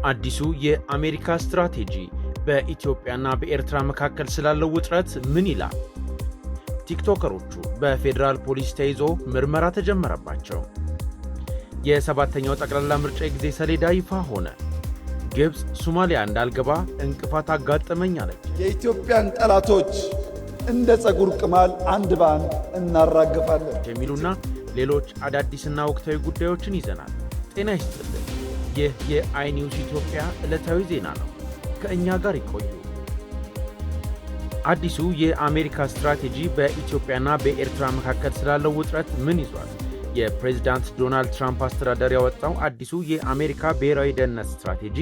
አዲሱ የአሜሪካ ስትራቴጂ በኢትዮጵያና በኤርትራ መካከል ስላለው ውጥረት ምን ይላል? ቲክቶከሮቹ በፌዴራል ፖሊስ ተይዞ ምርመራ ተጀመረባቸው። የሰባተኛው ጠቅላላ ምርጫ የጊዜ ሰሌዳ ይፋ ሆነ። ግብፅ ሶማሊያ እንዳልገባ እንቅፋት አጋጠመኝ አለች። የኢትዮጵያን ጠላቶች እንደ ጸጉር ቅማል አንድ በአንድ እናራግፋለን የሚሉና ሌሎች አዳዲስና ወቅታዊ ጉዳዮችን ይዘናል። ጤና ይስጥልን። ይህ የአይኒውስ ኢትዮጵያ ዕለታዊ ዜና ነው። ከእኛ ጋር ይቆዩ። አዲሱ የአሜሪካ ስትራቴጂ በኢትዮጵያና በኤርትራ መካከል ስላለው ውጥረት ምን ይዟል? የፕሬዝዳንት ዶናልድ ትራምፕ አስተዳደር ያወጣው አዲሱ የአሜሪካ ብሔራዊ ደህንነት ስትራቴጂ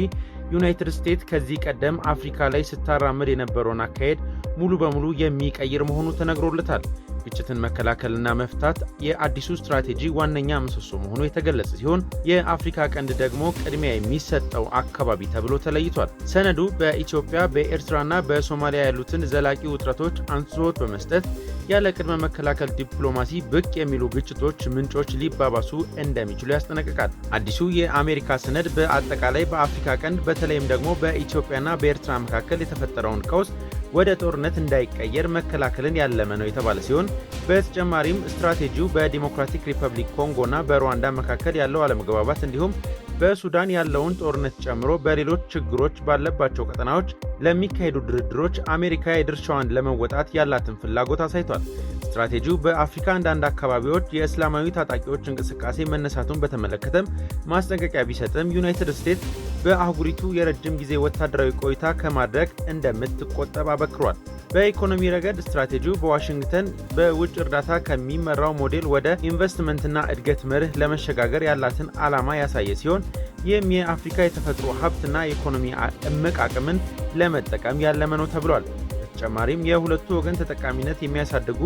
ዩናይትድ ስቴትስ ከዚህ ቀደም አፍሪካ ላይ ስታራምድ የነበረውን አካሄድ ሙሉ በሙሉ የሚቀይር መሆኑ ተነግሮለታል። ግጭትን መከላከልና መፍታት የአዲሱ ስትራቴጂ ዋነኛ ምሰሶ መሆኑ የተገለጸ ሲሆን የአፍሪካ ቀንድ ደግሞ ቅድሚያ የሚሰጠው አካባቢ ተብሎ ተለይቷል። ሰነዱ በኢትዮጵያ በኤርትራና በሶማሊያ ያሉትን ዘላቂ ውጥረቶች አንስዖት በመስጠት ያለ ቅድመ መከላከል ዲፕሎማሲ ብቅ የሚሉ ግጭቶች ምንጮች ሊባባሱ እንደሚችሉ ያስጠነቅቃል። አዲሱ የአሜሪካ ሰነድ በአጠቃላይ በአፍሪካ ቀንድ በተለይም ደግሞ በኢትዮጵያና በኤርትራ መካከል የተፈጠረውን ቀውስ ወደ ጦርነት እንዳይቀየር መከላከልን ያለመ ነው የተባለ ሲሆን በተጨማሪም ስትራቴጂው በዲሞክራቲክ ሪፐብሊክ ኮንጎና በሩዋንዳ መካከል ያለው አለመግባባት እንዲሁም በሱዳን ያለውን ጦርነት ጨምሮ በሌሎች ችግሮች ባለባቸው ቀጠናዎች ለሚካሄዱ ድርድሮች አሜሪካ የድርሻዋን ለመወጣት ያላትን ፍላጎት አሳይቷል። ስትራቴጂው በአፍሪካ አንዳንድ አካባቢዎች የእስላማዊ ታጣቂዎች እንቅስቃሴ መነሳቱን በተመለከተም ማስጠንቀቂያ ቢሰጥም ዩናይትድ ስቴትስ በአህጉሪቱ የረጅም ጊዜ ወታደራዊ ቆይታ ከማድረግ እንደምትቆጠብ አበክሯል። በኢኮኖሚ ረገድ ስትራቴጂው በዋሽንግተን በውጭ እርዳታ ከሚመራው ሞዴል ወደ ኢንቨስትመንትና እድገት መርህ ለመሸጋገር ያላትን ዓላማ ያሳየ ሲሆን ይህም የአፍሪካ የተፈጥሮ ሀብትና የኢኮኖሚ እምቅ አቅምን ለመጠቀም ያለመ ነው ተብሏል። በተጨማሪም የሁለቱ ወገን ተጠቃሚነት የሚያሳድጉ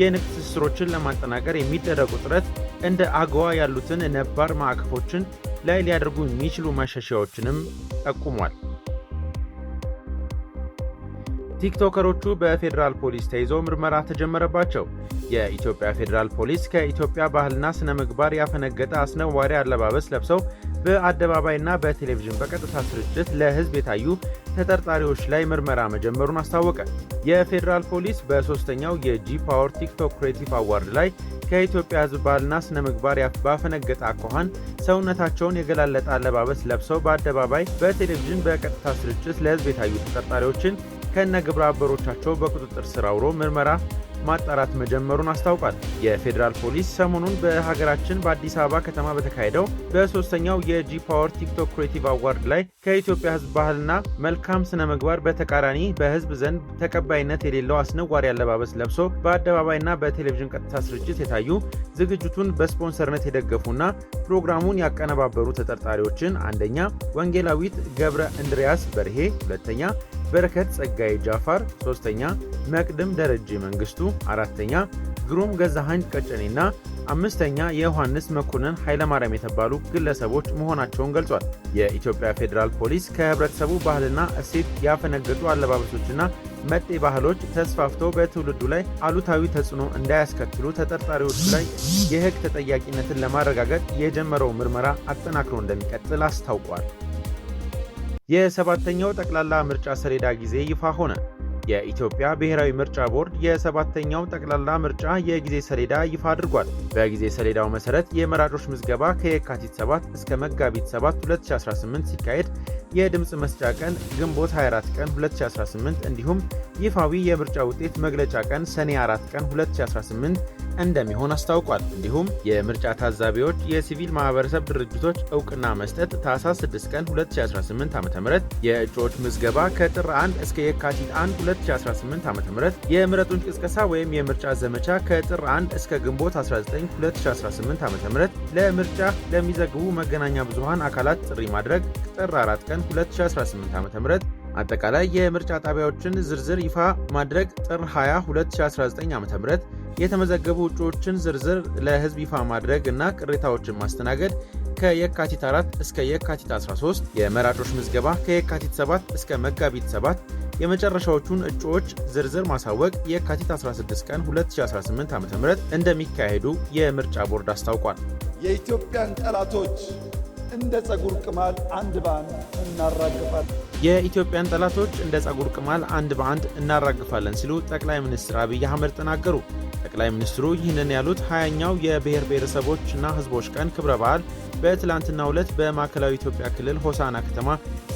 የንግድ ትስስሮችን ለማጠናከር የሚደረጉ ጥረት እንደ አገዋ ያሉትን ነባር ማዕቀፎችን ላይ ሊያደርጉ የሚችሉ ማሻሻያዎችንም ጠቁሟል። ቲክቶከሮቹ በፌዴራል ፖሊስ ተይዘው ምርመራ ተጀመረባቸው። የኢትዮጵያ ፌዴራል ፖሊስ ከኢትዮጵያ ባህልና ስነ ምግባር ያፈነገጠ አስነዋሪ አለባበስ ለብሰው በአደባባይና በቴሌቪዥን በቀጥታ ስርጭት ለሕዝብ የታዩ ተጠርጣሪዎች ላይ ምርመራ መጀመሩን አስታወቀ። የፌዴራል ፖሊስ በሶስተኛው የጂ ፓወር ቲክቶክ ክሬቲቭ አዋርድ ላይ ከኢትዮጵያ ሕዝብ ባህልና ስነ ምግባር ባፈነገጠ አኳኋን ሰውነታቸውን የገላለጠ አለባበስ ለብሰው በአደባባይ በቴሌቪዥን በቀጥታ ስርጭት ለሕዝብ የታዩ ተጠርጣሪዎችን ከነ ግብረ አበሮቻቸው በቁጥጥር ስር አውሎ ምርመራ ማጣራት መጀመሩን አስታውቋል። የፌዴራል ፖሊስ ሰሞኑን በሀገራችን በአዲስ አበባ ከተማ በተካሄደው በሶስተኛው የጂ ፓወር ቲክቶክ ክሬቲቭ አዋርድ ላይ ከኢትዮጵያ ሕዝብ ባህልና መልካም ስነ ምግባር በተቃራኒ በሕዝብ ዘንድ ተቀባይነት የሌለው አስነዋሪ አለባበስ ለብሶ በአደባባይና በቴሌቪዥን ቀጥታ ስርጭት የታዩ ዝግጅቱን በስፖንሰርነት የደገፉና ፕሮግራሙን ያቀነባበሩ ተጠርጣሪዎችን አንደኛ ወንጌላዊት ገብረ እንድሪያስ በርሄ፣ ሁለተኛ በረከት ጸጋዬ ጃፋር፣ ሶስተኛ መቅድም ደረጀ መንግስቱ፣ አራተኛ ግሩም ገዛሃኝ ቀጨኔና አምስተኛ የዮሐንስ መኮንን ኃይለማርያም የተባሉ ግለሰቦች መሆናቸውን ገልጿል። የኢትዮጵያ ፌዴራል ፖሊስ ከህብረተሰቡ ባህልና እሴት ያፈነገጡ አለባበሶችና መጤ ባህሎች ተስፋፍተው በትውልዱ ላይ አሉታዊ ተጽዕኖ እንዳያስከትሉ ተጠርጣሪዎቹ ላይ የህግ ተጠያቂነትን ለማረጋገጥ የጀመረው ምርመራ አጠናክሮ እንደሚቀጥል አስታውቋል። የሰባተኛው ጠቅላላ ምርጫ ሰሌዳ ጊዜ ይፋ ሆነ። የኢትዮጵያ ብሔራዊ ምርጫ ቦርድ የሰባተኛው ጠቅላላ ምርጫ የጊዜ ሰሌዳ ይፋ አድርጓል። በጊዜ ሰሌዳው መሰረት የመራጮች ምዝገባ ከየካቲት 7 እስከ መጋቢት 7 2018 ሲካሄድ የድምፅ መስጫ ቀን ግንቦት 24 ቀን 2018 እንዲሁም ይፋዊ የምርጫ ውጤት መግለጫ ቀን ሰኔ 4 ቀን 2018 እንደሚሆን አስታውቋል። እንዲሁም የምርጫ ታዛቢዎች የሲቪል ማህበረሰብ ድርጅቶች እውቅና መስጠት ታህሳስ 6 ቀን 2018 ዓ.ም፣ የእጩዎች ምዝገባ ከጥር 1 እስከ የካቲት 1 2018 ዓ.ም፣ የምረጡኝ ቅስቀሳ ወይም የምርጫ ዘመቻ ከጥር 1 እስከ ግንቦት 19 2018 ዓ.ም፣ ለምርጫ ለሚዘግቡ መገናኛ ብዙሃን አካላት ጥሪ ማድረግ ጥር 4 ቀን 2018 ዓ.ም፣ አጠቃላይ የምርጫ ጣቢያዎችን ዝርዝር ይፋ ማድረግ ጥር 20 2019 ዓ.ም፣ የተመዘገቡ እጩዎችን ዝርዝር ለሕዝብ ይፋ ማድረግ እና ቅሬታዎችን ማስተናገድ ከየካቲት 4 እስከ የካቲት 13፣ የመራጮች ምዝገባ ከየካቲት 7 እስከ መጋቢት 7፣ የመጨረሻዎቹን እጩዎች ዝርዝር ማሳወቅ የካቲት 16 ቀን 2018 ዓ.ም እንደሚካሄዱ የምርጫ ቦርድ አስታውቋል። የኢትዮጵያን ጠላቶች እንደ ጸጉር ቅማል አንድ በአንድ እናራግፋለን። የኢትዮጵያን ጠላቶች እንደ ጸጉር ቅማል አንድ በአንድ እናራግፋለን ሲሉ ጠቅላይ ሚኒስትር አብይ አህመድ ተናገሩ። ጠቅላይ ሚኒስትሩ ይህንን ያሉት 20ኛው የብሔር ብሔረሰቦችና ሕዝቦች ቀን ክብረ በዓል በትላንትናው ዕለት በማዕከላዊ ኢትዮጵያ ክልል ሆሳና ከተማ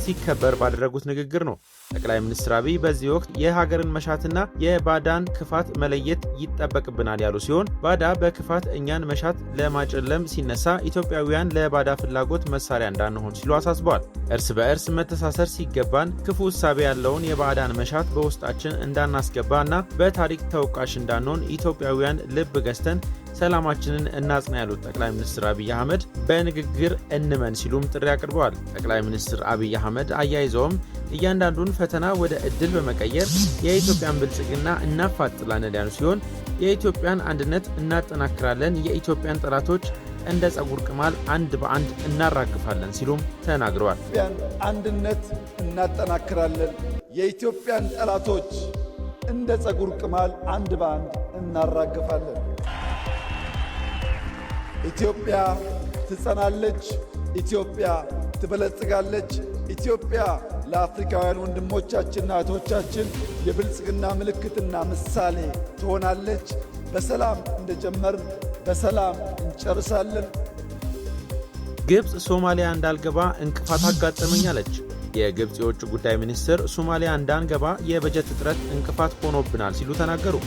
ሲከበር ባደረጉት ንግግር ነው። ጠቅላይ ሚኒስትር አብይ በዚህ ወቅት የሀገርን መሻትና የባዳን ክፋት መለየት ይጠበቅብናል ያሉ ሲሆን ባዳ በክፋት እኛን መሻት ለማጨለም ሲነሳ ኢትዮጵያውያን ለባዳ ፍላጎት መሳሪያ እንዳንሆን ሲሉ አሳስበዋል። እርስ በእርስ መተሳሰር ሲገባን ክፉ እሳቤ ያለውን የባዳን መሻት በውስጣችን እንዳናስገባና በታሪክ ተወቃሽ እንዳንሆን ኢትዮጵያውያን ልብ ገዝተን ሰላማችንን እናጽና ያሉት ጠቅላይ ሚኒስትር አብይ አህመድ በንግግር እንመን ሲሉም ጥሪ አቅርበዋል። ጠቅላይ ሚኒስትር አብይ አህመድ አያይዘውም እያንዳንዱን ፈተና ወደ ዕድል በመቀየር የኢትዮጵያን ብልጽግና እናፋጥላለን ያሉ ሲሆን የኢትዮጵያን አንድነት እናጠናክራለን፣ የኢትዮጵያን ጠላቶች እንደ ጸጉር ቅማል አንድ በአንድ እናራግፋለን ሲሉም ተናግረዋል። የኢትዮጵያን አንድነት እናጠናክራለን፣ የኢትዮጵያን ጠላቶች እንደ ጸጉር ቅማል አንድ በአንድ እናራግፋለን። ኢትዮጵያ ትጸናለች፣ ኢትዮጵያ ትበለጽጋለች፣ ኢትዮጵያ ለአፍሪካውያን ወንድሞቻችንና እህቶቻችን የብልጽግና ምልክትና ምሳሌ ትሆናለች። በሰላም እንደጀመርን በሰላም እንጨርሳለን። ግብፅ ሶማሊያ እንዳልገባ እንቅፋት አጋጠመኝ አለች። የግብፅ የውጭ ጉዳይ ሚኒስትር ሶማሊያ እንዳንገባ የበጀት እጥረት እንቅፋት ሆኖብናል ሲሉ ተናገሩ።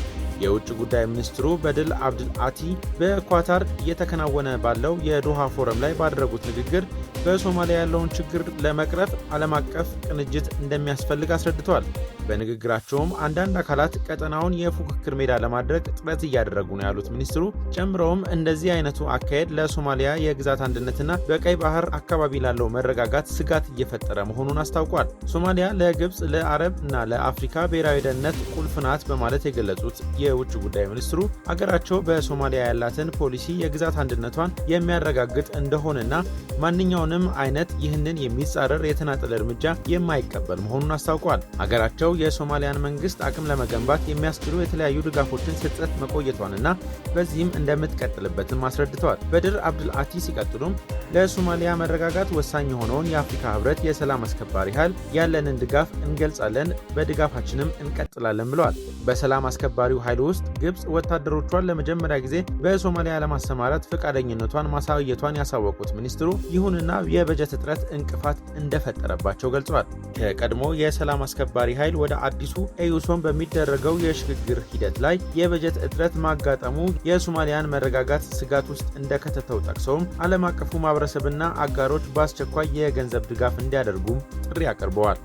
የውጭ ጉዳይ ሚኒስትሩ በድል አብድል አቲ በኳታር እየተከናወነ ባለው የዶሃ ፎረም ላይ ባደረጉት ንግግር በሶማሊያ ያለውን ችግር ለመቅረፍ ዓለም አቀፍ ቅንጅት እንደሚያስፈልግ አስረድተዋል። በንግግራቸውም አንዳንድ አካላት ቀጠናውን የፉክክር ሜዳ ለማድረግ ጥረት እያደረጉ ነው ያሉት ሚኒስትሩ ጨምረውም እንደዚህ አይነቱ አካሄድ ለሶማሊያ የግዛት አንድነትና በቀይ ባህር አካባቢ ላለው መረጋጋት ስጋት እየፈጠረ መሆኑን አስታውቋል። ሶማሊያ ለግብፅ፣ ለአረብ እና ለአፍሪካ ብሔራዊ ደህንነት ቁልፍ ናት በማለት የገለጹት የውጭ ጉዳይ ሚኒስትሩ አገራቸው በሶማሊያ ያላትን ፖሊሲ የግዛት አንድነቷን የሚያረጋግጥ እንደሆነና ማንኛውንም አይነት ይህንን የሚጻረር የተናጠል እርምጃ የማይቀበል መሆኑን አስታውቋል። አገራቸው የሶማሊያን መንግስት አቅም ለመገንባት የሚያስችሉ የተለያዩ ድጋፎችን ስትሰጥ መቆየቷንና በዚህም እንደምትቀጥልበትም አስረድተዋል። በድር አብድል አቲ ሲቀጥሉም ለሶማሊያ መረጋጋት ወሳኝ የሆነውን የአፍሪካ ህብረት የሰላም አስከባሪ ኃይል ያለንን ድጋፍ እንገልጻለን፣ በድጋፋችንም እንቀጥላለን ብለዋል። በሰላም አስከባሪው ኃይል ውስጥ ግብፅ ወታደሮቿን ለመጀመሪያ ጊዜ በሶማሊያ ለማሰማራት ፈቃደኝነቷን ማሳየቷን ያሳወቁት ሚኒስትሩ ይሁንና የበጀት እጥረት እንቅፋት እንደፈጠረባቸው ገልጸዋል። ከቀድሞ የሰላም አስከባሪ ኃይል ወደ አዲሱ ኤዩሶም በሚደረገው የሽግግር ሂደት ላይ የበጀት እጥረት ማጋጠሙ የሶማሊያን መረጋጋት ስጋት ውስጥ እንደከተተው ጠቅሰውም ዓለም አቀፉ ማህበረሰብና አጋሮች በአስቸኳይ የገንዘብ ድጋፍ እንዲያደርጉም ጥሪ አቅርበዋል።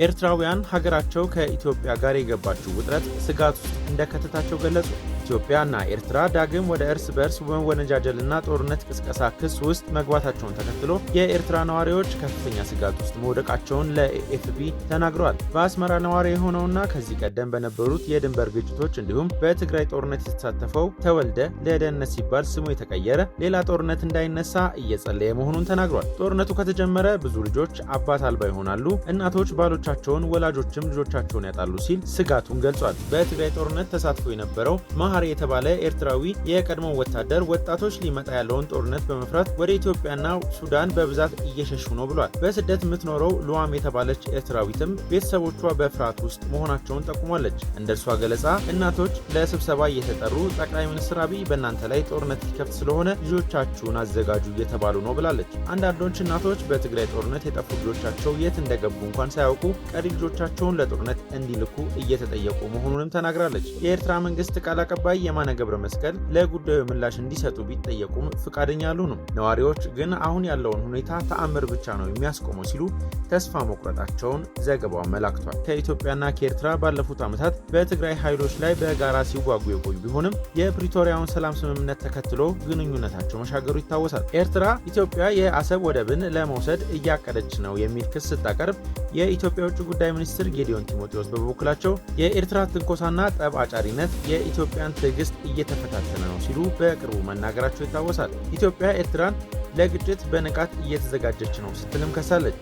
ኤርትራውያን ሀገራቸው ከኢትዮጵያ ጋር የገባችው ውጥረት ስጋት ውስጥ እንደከተታቸው ገለጹ። ኢትዮጵያና ኤርትራ ዳግም ወደ እርስ በርስ መወነጃጀልና ጦርነት ቅስቀሳ ክስ ውስጥ መግባታቸውን ተከትሎ የኤርትራ ነዋሪዎች ከፍተኛ ስጋት ውስጥ መውደቃቸውን ለኤኤፍፒ ተናግረዋል። በአስመራ ነዋሪ የሆነውና ከዚህ ቀደም በነበሩት የድንበር ግጭቶች እንዲሁም በትግራይ ጦርነት የተሳተፈው ተወልደ ለደህንነት ሲባል ስሙ የተቀየረ ሌላ ጦርነት እንዳይነሳ እየጸለየ መሆኑን ተናግሯል። ጦርነቱ ከተጀመረ ብዙ ልጆች አባት አልባ ይሆናሉ፣ እናቶች ባሎቻቸውን፣ ወላጆችም ልጆቻቸውን ያጣሉ ሲል ስጋቱን ገልጿል። በትግራይ ጦርነት ተሳትፎ የነበረው መሐሪ የተባለ ኤርትራዊ የቀድሞ ወታደር ወጣቶች ሊመጣ ያለውን ጦርነት በመፍራት ወደ ኢትዮጵያና ሱዳን በብዛት እየሸሹ ነው ብሏል። በስደት የምትኖረው ሉዋም የተባለች ኤርትራዊትም ቤተሰቦቿ በፍርሃት ውስጥ መሆናቸውን ጠቁማለች። እንደ እርሷ ገለጻ እናቶች ለስብሰባ እየተጠሩ ጠቅላይ ሚኒስትር አብይ በእናንተ ላይ ጦርነት ሊከፍት ስለሆነ ልጆቻችሁን አዘጋጁ እየተባሉ ነው ብላለች። አንዳንዶች እናቶች በትግራይ ጦርነት የጠፉ ልጆቻቸው የት እንደገቡ እንኳን ሳያውቁ ቀሪ ልጆቻቸውን ለጦርነት እንዲልኩ እየተጠየቁ መሆኑንም ተናግራለች። የኤርትራ መንግስት ቃል አቀባይ የማነ ገብረ መስቀል ለጉዳዩ ምላሽ እንዲሰጡ ቢጠየቁም ፍቃደኛ አልሆኑም። ነዋሪዎች ግን አሁን ያለውን ሁኔታ ተአምር ብቻ ነው የሚያስቆመው ሲሉ ተስፋ መቁረጣቸውን ዘገባው አመላክቷል። ከኢትዮጵያና ከኤርትራ ባለፉት ዓመታት በትግራይ ኃይሎች ላይ በጋራ ሲዋጉ የቆዩ ቢሆንም የፕሪቶሪያውን ሰላም ስምምነት ተከትሎ ግንኙነታቸው መሻገሩ ይታወሳል። ኤርትራ ኢትዮጵያ የአሰብ ወደብን ለመውሰድ እያቀደች ነው የሚል ክስ ስታቀርብ የኢትዮጵያ ውጭ ጉዳይ ሚኒስትር ጌዲዮን ቲሞቴዎስ በበኩላቸው የኤርትራ ትንኮሳና ጠብ አጫሪነት የኢትዮጵያን ትዕግስት እየተፈታተነ ነው ሲሉ በቅርቡ መናገራቸው ይታወሳል። ኢትዮጵያ ኤርትራን ለግጭት በንቃት እየተዘጋጀች ነው ስትልም ከሳለች።